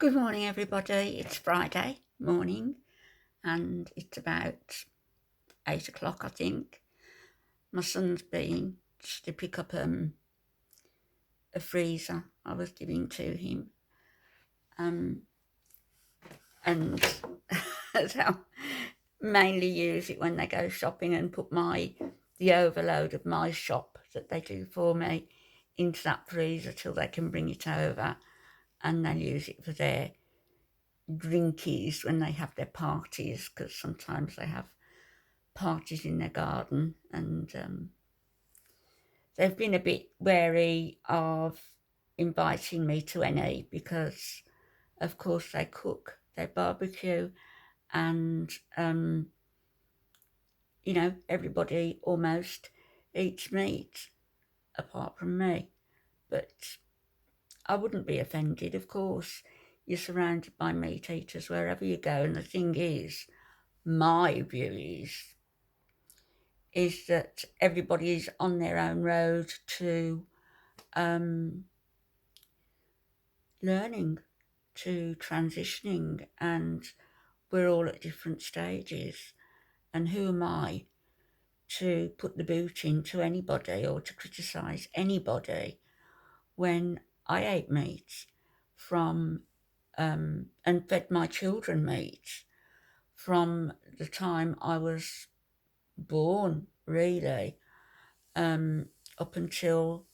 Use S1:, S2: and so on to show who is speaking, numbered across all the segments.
S1: Good morning, everybody. It's Friday morning and it's about 8 o'clock, I think. My son's been to pick up a freezer I was giving to him. And so mainly use it when they go shopping and put the overload of my shop that they do for me into that freezer till they can bring it over, and they'll use it for their drinkies when they have their parties, because sometimes they have parties in their garden, and they've been a bit wary of inviting me to any because, of course, they cook, they barbecue, and everybody almost eats meat apart from me. But I wouldn't be offended, of course. You're surrounded by meat eaters wherever you go, and the thing is, my view is that everybody is on their own road to learning, to transitioning, and we're all at different stages. And who am I to put the boot into anybody or to criticise anybody when I ate meat from and fed my children meat from the time I was born, really, up until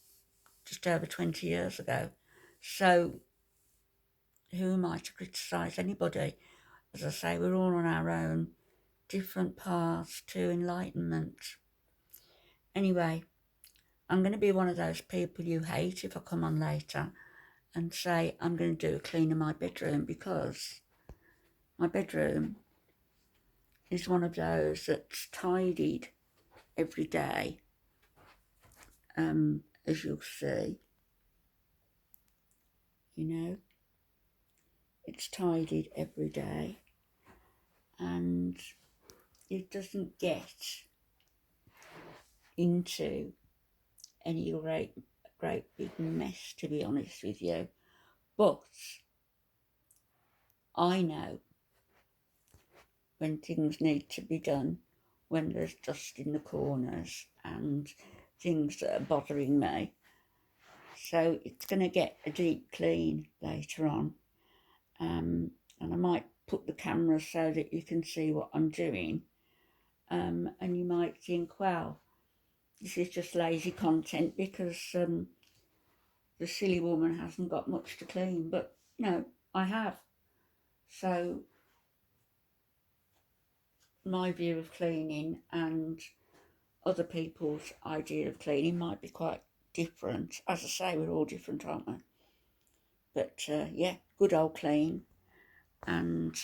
S1: just over 20 years ago. So who am I to criticise anybody? As I say, we're all on our own different paths to enlightenment. Anyway, I'm going to be one of those people you hate if I come on later and say I'm going to do a clean of my bedroom, because my bedroom is one of those that's tidied every day, as you'll see. It's tidied every day, and it doesn't get into any great big mess, to be honest with you. But I know when things need to be done, when there's dust in the corners and things that are bothering me. So it's going to get a deep clean later on. And I might put the camera so that you can see what I'm doing. And you might think, well, this is just lazy content because the silly woman hasn't got much to clean. But no, I have. So my view of cleaning and other people's idea of cleaning might be quite different. As I say, we're all different, aren't we? But yeah, good old clean, and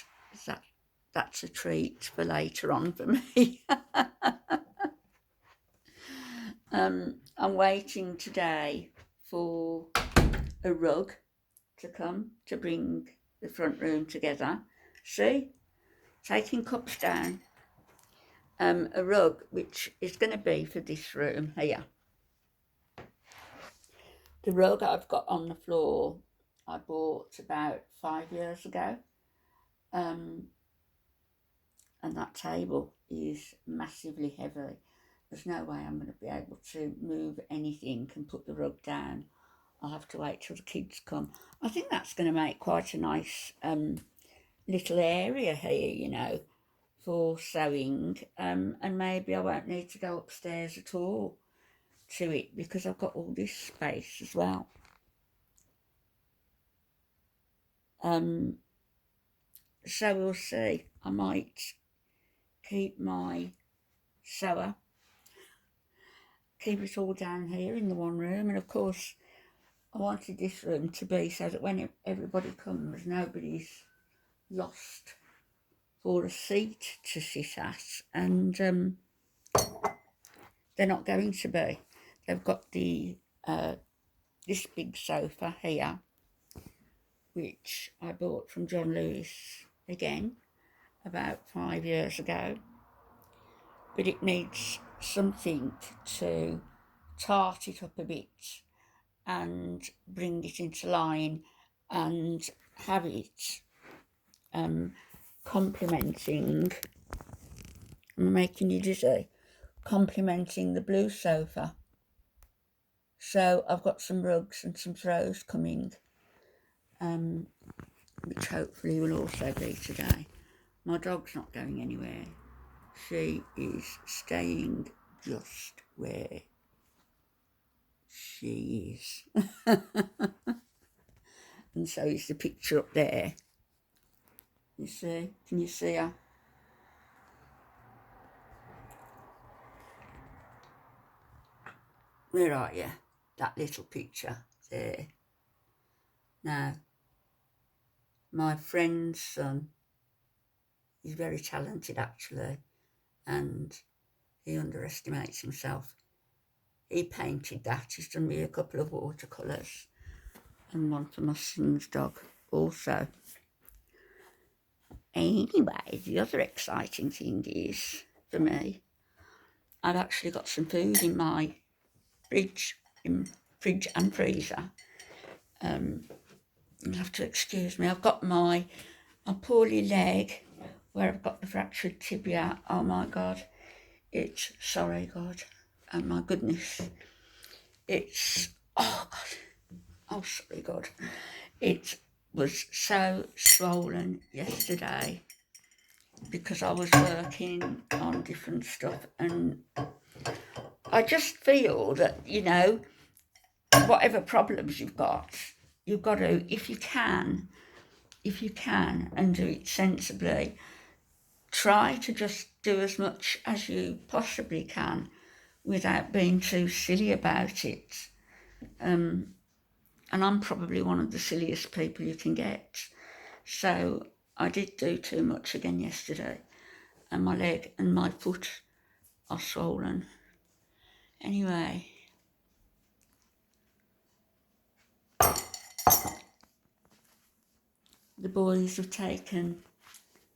S1: that's a treat for later on for me. I'm waiting today for a rug to come to bring the front room together. See, taking cups down. A rug which is going to be for this room here. The rug I've got on the floor I bought about 5 years ago, and that table is massively heavy. There's no way I'm going to be able to move anything and put the rug down. I'll have to wait till the kids come. I think that's going to make quite a nice little area here, for sewing, and maybe I won't need to go upstairs at all to it because I've got all this space as well. So we'll see. I might keep my sewer, keep it all down here in the one room, and of course I wanted this room to be so that when everybody comes, nobody's lost for a seat to sit at, and they're not going to be. They've got this big sofa here, which I bought from John Lewis again about 5 years ago, but it needs something to tart it up a bit and bring it into line and have it complementing, I'm making you dizzy, complementing the blue sofa. So I've got some rugs and some throws coming, which hopefully will also be today. My dog's not going anywhere. She is staying just where she is. And so is the picture up there. You see? Can you see her? Where are you? That little picture there. Now, my friend's son, he's very talented actually, and he underestimates himself. He painted that. He's done me a couple of watercolours and one for my son's dog also. Anyway, the other exciting thing is, for me, I've actually got some food in my fridge and freezer. You'll have to excuse me. I've got my poorly leg where I've got the fractured tibia. Oh my God. Sorry God. Oh my goodness. Oh God. Oh, sorry God. It was so swollen yesterday because I was working on different stuff, and I just feel that, whatever problems you've got to, if you can, and do it sensibly, try to just do as much as you possibly can without being too silly about it. And I'm probably one of the silliest people you can get. So I did do too much again yesterday, and my leg and my foot are swollen. Anyway, the boys have taken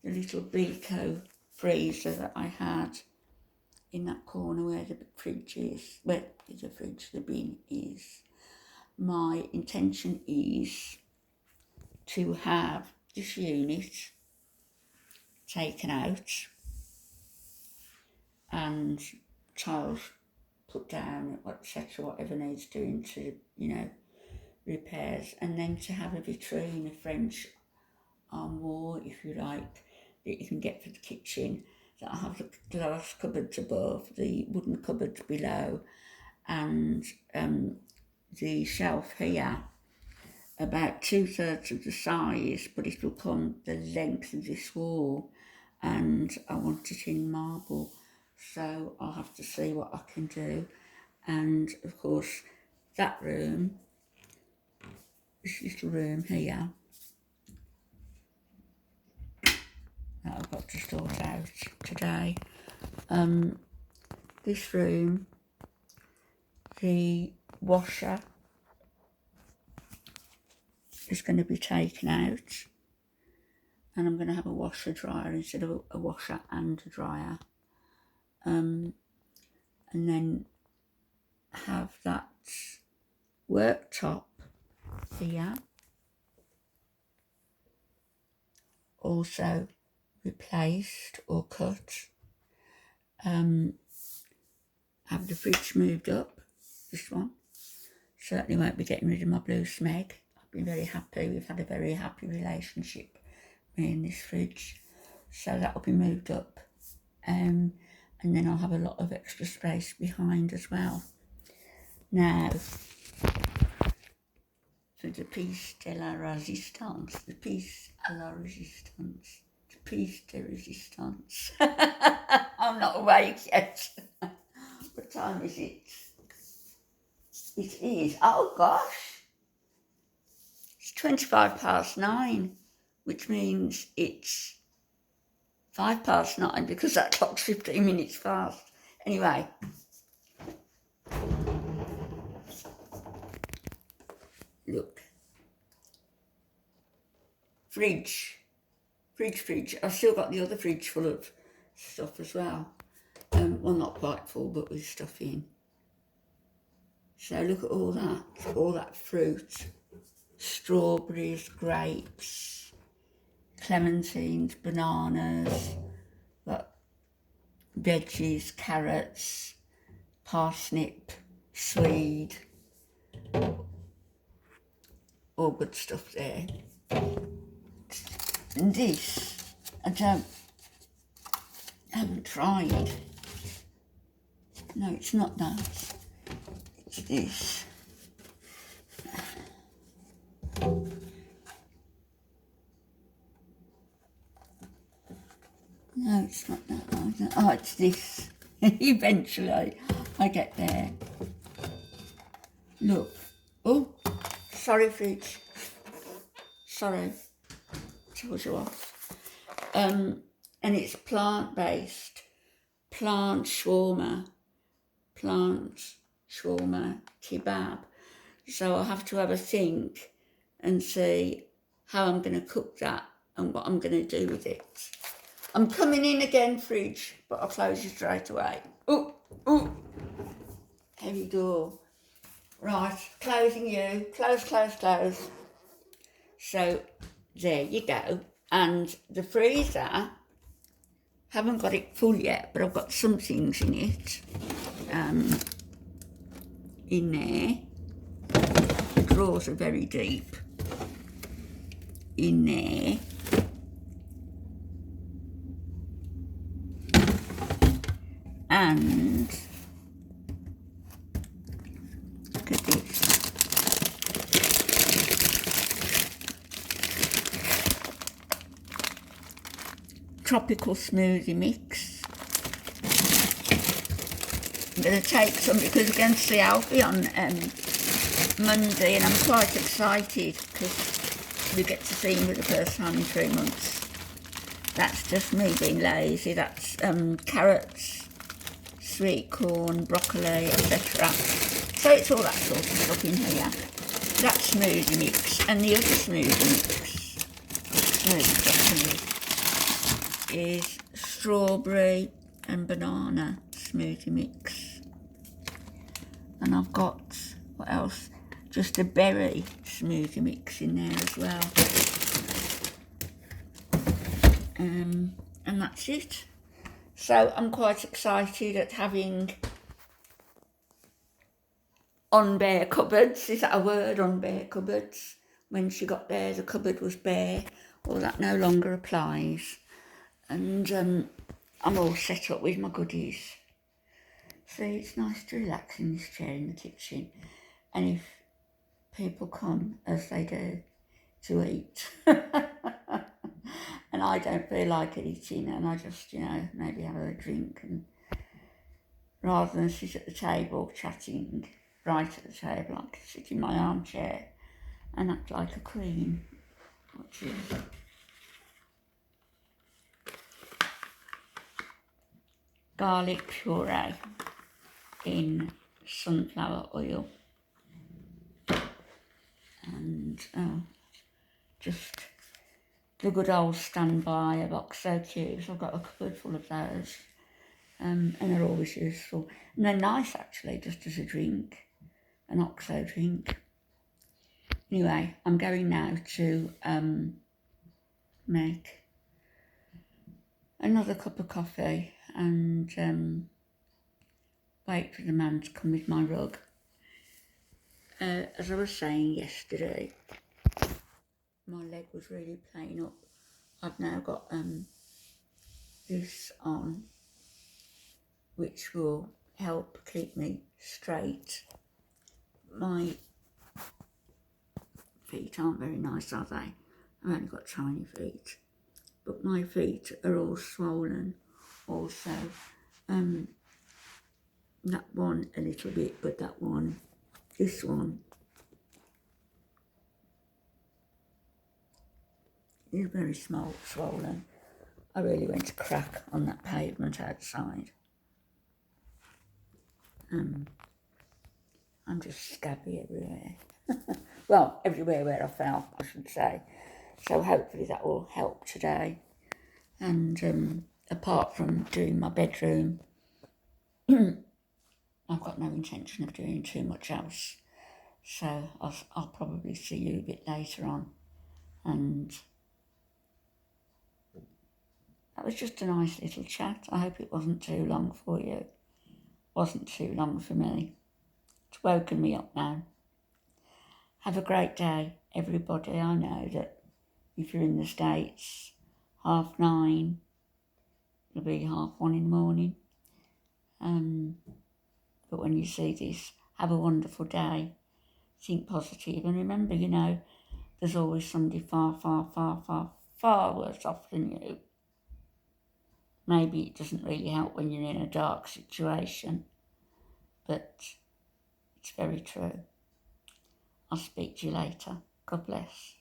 S1: the little Beco freezer that I had in that corner where the fridge is, the bin is. My intention is to have this unit taken out and tiles put down, etc., whatever needs doing to, repairs, and then to have a vitrine, a French wall, if you like, that you can get for the kitchen, that'll have the glass cupboards above, the wooden cupboards below, and the shelf here, about 2/3 of the size, but it will come the length of this wall, and I want it in marble, so I'll have to see what I can do. And of course that room, this little room here, that I've got to sort out today. This room, the washer is going to be taken out, and I'm going to have a washer dryer instead of a washer and a dryer, and then have that worktop here also replaced or cut, have the fridge moved up, this one. Certainly won't be getting rid of my blue Smeg. I've been very happy. We've had a very happy relationship, me and this fridge. So that will be moved up. And then I'll have a lot of extra space behind as well. Now, for the piece de la résistance, the piece à la résistance, the piece de résistance. I'm not awake yet. What time is it? It is, oh gosh, it's 9:25, which means it's 9:05 because that clock's 15 minutes fast. Anyway, look, fridge. I've still got the other fridge full of stuff as well. Well, not quite full, but with stuff in. So look at all that fruit. strawberries, grapes, clementines, bananas, got veggies, carrots, parsnip, swede, all good stuff there. And this, I haven't tried. No, it's not that. It's this. No, it's not that either. Oh, it's this. Eventually, I get there. Look. Oh, sorry, fridge. Sorry. Told you off. And it's plant-based. Plant shawarma kebab. So I'll have to have a think and see how I'm going to cook that and what I'm going to do with it. I'm coming in again, fridge, but I'll close you straight away. Oh, heavy door. Right, closing you. Close. So there you go. And the freezer, haven't got it full yet, but I've got some things in it. In there. The drawers are very deep. In there. And look at this. Tropical smoothie mix. I'm going to take some because we're going to see Alfie on Monday, and I'm quite excited because we get to see him for the first time in 3 months. That's just me being lazy. That's carrots, sweet corn, broccoli, etc. So it's all that sort of stuff in here. That smoothie mix, and the other smoothie mix is strawberry and banana smoothie mix. And I've got, what else? Just a berry smoothie mix in there as well. And that's it. So I'm quite excited at having on bare cupboards. Is that a word, on bare cupboards? When she got there, the cupboard was bare. Well, that no longer applies. And I'm all set up with my goodies. See, it's nice to relax in this chair in the kitchen. And if people come, as they do, to eat, and I don't feel like eating, and I just, maybe have a drink, and rather than sit at the table chatting right at the table, I can sit in my armchair and act like a queen, which is garlic puree in sunflower oil, and just the good old standby of OXO cubes. I've got a cupboard full of those, and they're always useful. And they're nice, actually, just as a drink, an OXO drink. Anyway, I'm going now to make another cup of coffee and wait for the man to come with my rug. As I was saying yesterday, my leg was really playing up. I've now got this on, which will help keep me straight. My feet aren't very nice, are they? I've only got tiny feet, but my feet are all swollen also. That one a little bit, but this one is very swollen. I really went to crack on that pavement outside. I'm just scabby everywhere. Well, everywhere where I fell, I should say. So hopefully that will help today. And apart from doing my bedroom, I've got no intention of doing too much else. So I'll probably see you a bit later on. And that was just a nice little chat. I hope it wasn't too long for you. Wasn't too long for me. It's woken me up now. Have a great day, everybody. I know that if you're in the States, 9:30, it'll be 1:30 in the morning. But when you see this, have a wonderful day. Think positive, and remember, there's always somebody far, far, far, far, far worse off than you. Maybe it doesn't really help when you're in a dark situation, but it's very true. I'll speak to you later. God bless.